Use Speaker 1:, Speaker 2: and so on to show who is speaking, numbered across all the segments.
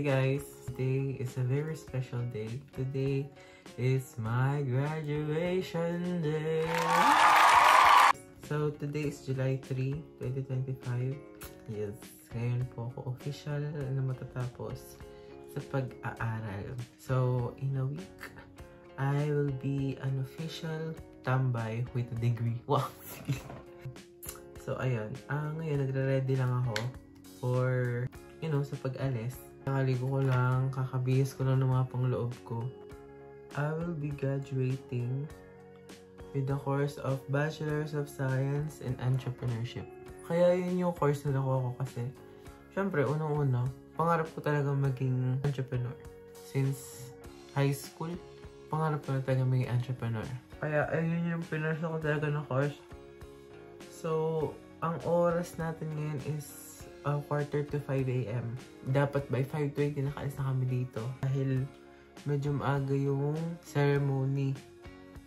Speaker 1: Hey guys, today is a very special day. Today is my graduation day. So today is July 3, 2025. Yes, ngayon po ako official na matatapos sa pag-aaral. So in a week, I will be an official tambay with a degree. Wow! So ayun, ngayon nagre-ready lang ako for, sa pag-alis. Nakaligo ko lang, kakabihis ko lang ng mga pangloob ko. I will be graduating with the course of Bachelor's of Science in Entrepreneurship. Kaya yun yung course na nakuha ko kasi, syempre, unang-una, pangarap ko talaga maging entrepreneur. Since high school, pangarap ko na talaga maging entrepreneur. Kaya ayun yung pinasa ko talaga na course. So, ang oras natin ngayon is 4:45 AM. Dapat by 5:20 nakaalis na kami dito. Dahil medyo maaga yung ceremony.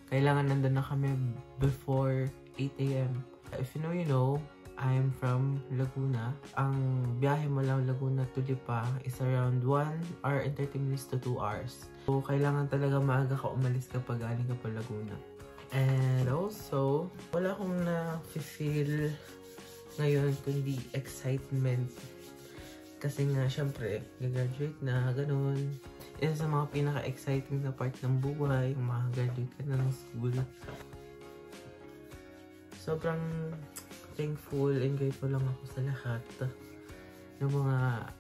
Speaker 1: Kailangan nandun na kami before 8 AM. If you know, you know, I'm from Laguna. Ang biyahe mo lang Laguna to Lipa is around 1 hour and 30 minutes to 2 hours. So, kailangan talaga maaga ka umalis kapag galing ka pa Laguna. And also, wala akong na-feel ngayon kundi excitement. Kasi nga, syempre, graduate na, ganun. Isa sa mga pinaka-exciting na part ng buhay, makagraduate ka na ng school. Sobrang thankful and grateful lang ako sa lahat ng mga,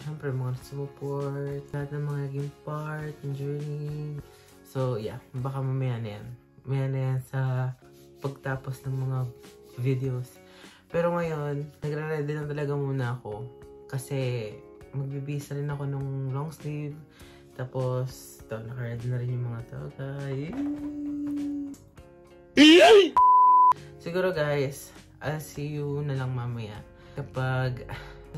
Speaker 1: syempre, mga support, lahat ng mga naging part ng journey. So, yeah, baka mamaya na yan. Mamaya na yan sa pagtapos ng mga videos. Pero ngayon, nagre-ready lang talaga muna ako. Kasi magbibisa rin ako nung long sleeve. Tapos, ito, naka-ready na rin yung mga toga. Siguro guys, I'll see you na lang mamaya. Kapag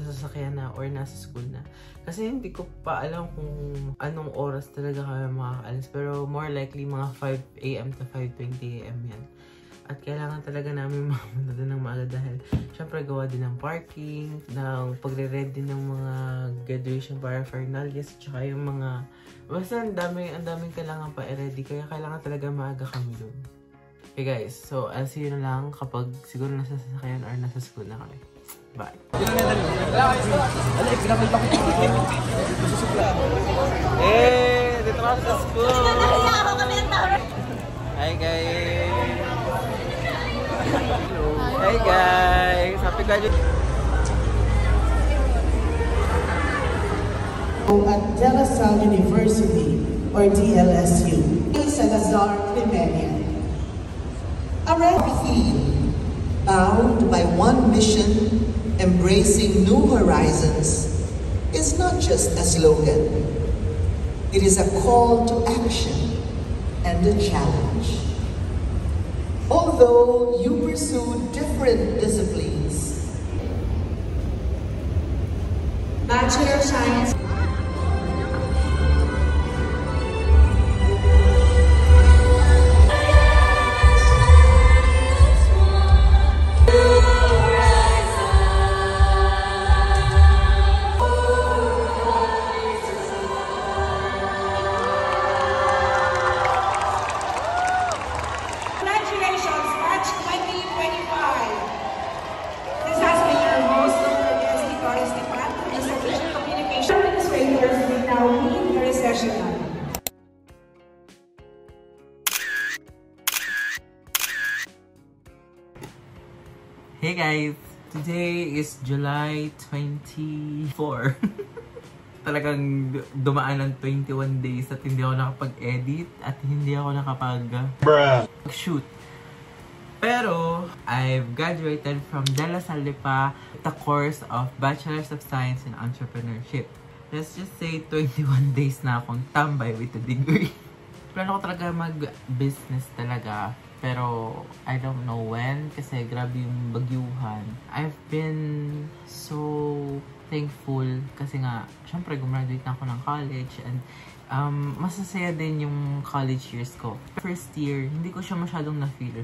Speaker 1: nasasakyan na or nasa school na. Kasi hindi ko pa alam kung anong oras talaga kami makakaalis. Pero more likely mga 5 AM to 5:20 AM yan. At kailangan talaga namin mamunta doon ng maaga dahil syempre gawa din ng parking, ng pagre-ready ng mga graduation paraphernalias, tsaka yung mga, basta ang daming kailangan pa i-ready, kaya kailangan talaga maaga kami doon. Okay guys, so I'll see you na lang kapag siguro nasa sasakyan or nasa school na kami. Bye! Hey! Dito ako sa school! Hi guys! Hey guys! Happy graduation!
Speaker 2: At De La Salle University, or DLSU, Salazar Climenian. A theme bound by one mission, embracing new horizons, is not just a slogan. It is a call to action and a challenge. Although you pursue different disciplines, Bachelor of Science,
Speaker 1: Hey guys! Today is July 24. Talagang dumaan ng 21 days at hindi ako nakapag-edit at hindi ako nakapag-shoot. Pero, I've graduated from De La Salle Lipa with the course of Bachelor's of Science in Entrepreneurship. Let's just say 21 days na akong tambay with a degree. Plano ko talaga mag-business talaga. Pero, I don't know when kasi grabe yung bagyuhan. I've been so thankful kasi nga, syempre gumraduate na ako ng college and masasaya din yung college years ko. First year, hindi ko siya masyadong na-feel.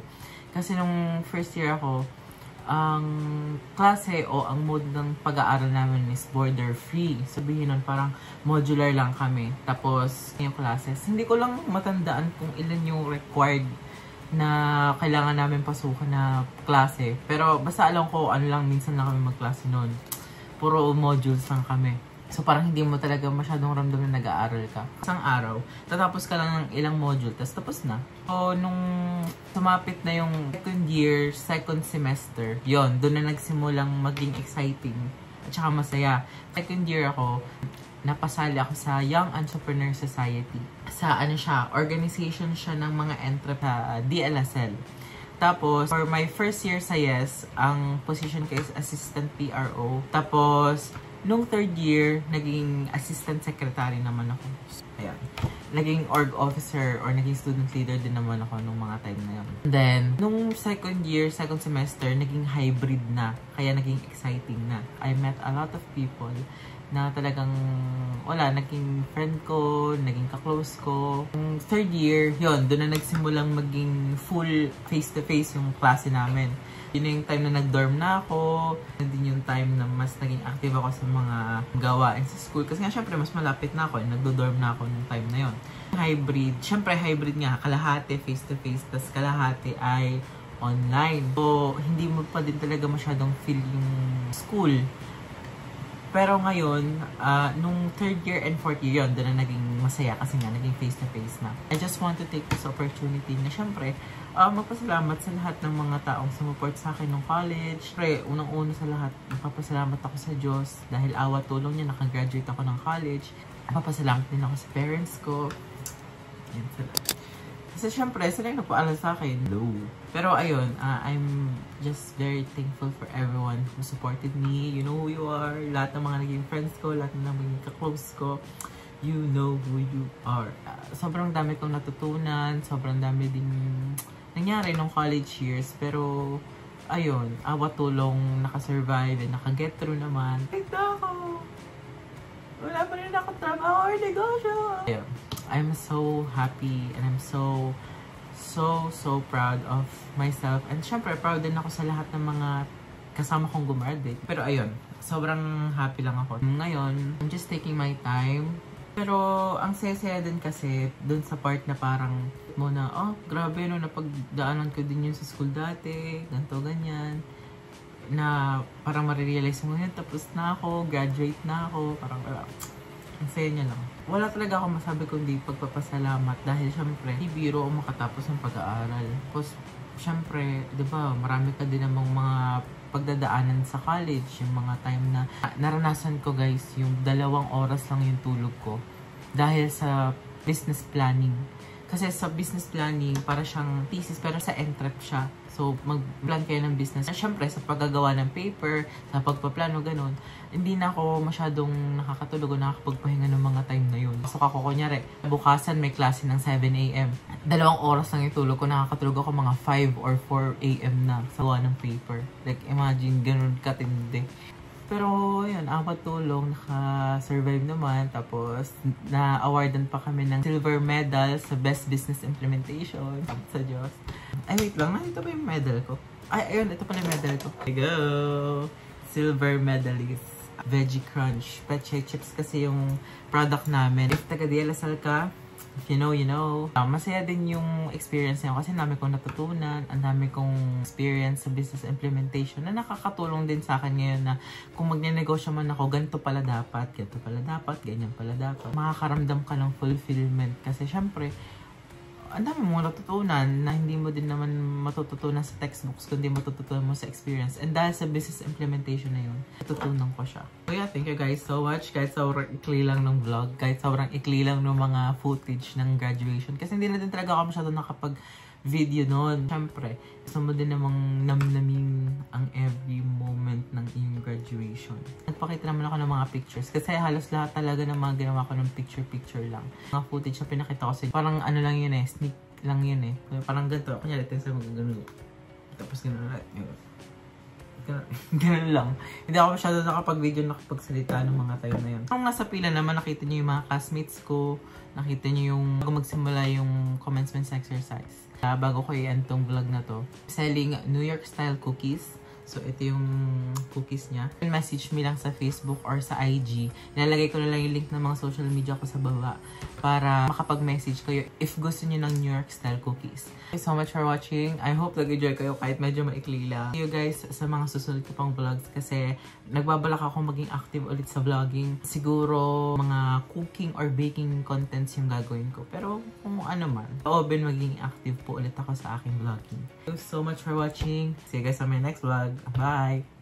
Speaker 1: Kasi nung first year ako, ang klase o ang mode ng pag-aaral namin is border free. Sabihin nun, parang modular lang kami. Tapos, yung classes, hindi ko lang matandaan kung ilan yung required na kailangan namin pasukan na klase. Pero basta alam ko, ano lang, minsan lang kami magklase nun. Puro modules lang kami. So, parang hindi mo talaga masyadong ramdam na nag-aaral ka. Isang araw, tatapos ka lang ng ilang module, tapos na. So, nung sumapit na yung second year, second semester, yon doon na nagsimulang maging exciting at saka masaya. Second year ako, napasali ako sa Young Entrepreneur Society. Sa ano siya, organization siya ng mga entrepreneur, DLSL. Tapos, for my first year sa YES, ang position ko is Assistant PRO. Tapos, nung third year, naging assistant secretary naman ako. Ayan. Naging org officer or naging student leader din naman ako nung mga time na yun. Then, nung second year, second semester, naging hybrid na. Kaya naging exciting na. I met a lot of people na talagang, wala, naging friend ko, naging ka-close ko. Nung third year, yun, doon na nagsimulang maging full face-to-face yung klase namin. Yun yung time na nag-dorm na ako. Yun din yung time na mas naging active ako sa mga gawain sa school. Kasi nga, syempre, mas malapit na ako. Nagdo-dorm na ako nung time na yun. Hybrid. Syempre, hybrid nga. Kalahati face-to-face. Tas kalahati ay online. So, hindi mo pa din talaga masyadong feel yung school. Pero ngayon, nung third year and fourth year yun, doon na naging masaya kasi nga, naging face-to-face na. I just want to take this opportunity na syempre, magpasalamat sa lahat ng mga taong sumuport sa akin nung college. Syempre, unang-una sa lahat, magpapasalamat ako sa Diyos dahil awa tulong niya, nakagraduate ako ng college. Magpapasalamat din ako sa parents ko. Yan sila. Kasi syempre, sila yung nagpaaral sa akin. Low. Pero ayun, I'm just very thankful for everyone who supported me. You know who you are. Lahat ng mga naging friends ko, lahat ng naging ka-close ko. You know who you are. Sobrang dami kong natutunan. Sobrang dami din nangyari nung college years. Pero, ayun, awa tulong, nakasurvive and nakaget through naman. Ito ako! Wala pa rin ako trabaho or negosyo! Ayun. I'm so happy and I'm so proud of myself. And syempre, proud din ako sa lahat ng mga kasama kong gumagraduate. Pero ayun, sobrang happy lang ako. Ngayon, I'm just taking my time. Pero ang saya-saya din kasi dun sa part na parang muna, oh, grabe no, napagdaanan ko din yun sa school dati, ganito, ganyan. Na parang marirealize mo yun, tapos na ako, graduate na ako, parang ang saya niya lang. Wala talaga ako masabi kundi pagpapasalamat dahil syempre, hindi biro o makatapos ng pag-aaral. Tapos, syempre, di ba, marami ka din namang mga pagdadaanan sa college, yung mga time na naranasan ko guys, yung 2 oras lang yung tulog ko dahil sa business planning. Kasi sa business planning, para siyang thesis, pero sa entrep siya. So, mag-plan kayo ng business. Siyempre, sa paggagawa ng paper, sa pagpaplano, ganun, hindi na ako masyadong nakakatulog o nakakapagpahinga ng mga time na yun. So, ako, kunyari, bukasan may klase ng 7 a.m. 2 oras lang yung tulog ko, nakakatulog ako mga 5 or 4 a.m. na sa gawa ng paper. Like, imagine, ganun katindi. Pero, yun, apat tulong, naka-survive naman. Tapos, na-awardan pa kami ng silver medal sa Best Business Implementation. Sa Diyos. Ay, wait lang. Ito ba yung medal ko? Ay, ayun. Ito pala yung medal ko. There you go! Silver medalist. Veggie Crunch. Peche chips kasi yung product namin. If taga-DLSL ka, if you know, you know. Masaya din yung experience niya kasi ang dami kong natutunan, ang dami kong experience sa business implementation na nakakatulong din sa akin ngayon na kung magne-negosyo man ako, ganito pala dapat, ganyan pala dapat. Makakaramdam ka ng fulfillment kasi syempre, ang dami mong natutunan na hindi mo din naman matututunan sa textbooks kundi matututunan mo sa experience. And dahil sa business implementation na yun, natutunan ko siya. So yeah, thank you guys so much. Kahit sobrang ikli lang ng vlog, kahit sobrang ikli lang ng mga footage ng graduation. Kasi hindi na din talaga ako masyado nakapag-video noon. Siyempre, gusto mo din namang namnamin ang every moment ng iyong graduation. Nagpakita naman ako ng mga pictures kasi halos lahat talaga ng mga ginawa ko ng picture-picture lang. Mga footage na pinakita ko sa parang ano lang yun eh, sneak lang yun eh. Parang ganito, kunyari, tensa mo gano'n. Tapos gano'n lahat. Ganun lang. Hindi ako masyado nakapag-video, nakapagsalita ng mga time na yun. Kung nasa pila naman, nakita nyo yung mga classmates ko, nakita nyo yung bago magsimula yung commencement exercise. Bago ko i-end tong vlog na to, selling New York style cookies. So, ito yung cookies niya. Message me lang sa Facebook or sa IG. Nilalagay ko na lang yung link ng mga social media ko sa baba para makapag-message kayo if gusto niyo ng New York style cookies. Thank you so much for watching. I hope nag-enjoy kayo kahit medyo maikli lang. See you guys sa mga susunod ko pang vlogs kasi nagbabalak ako maging active ulit sa vlogging. Siguro mga cooking or baking contents yung gagawin ko. Pero kung ano man, open maging active po ulit ako sa aking vlogging. Thank you so much for watching. See you guys on my next vlog. Bye!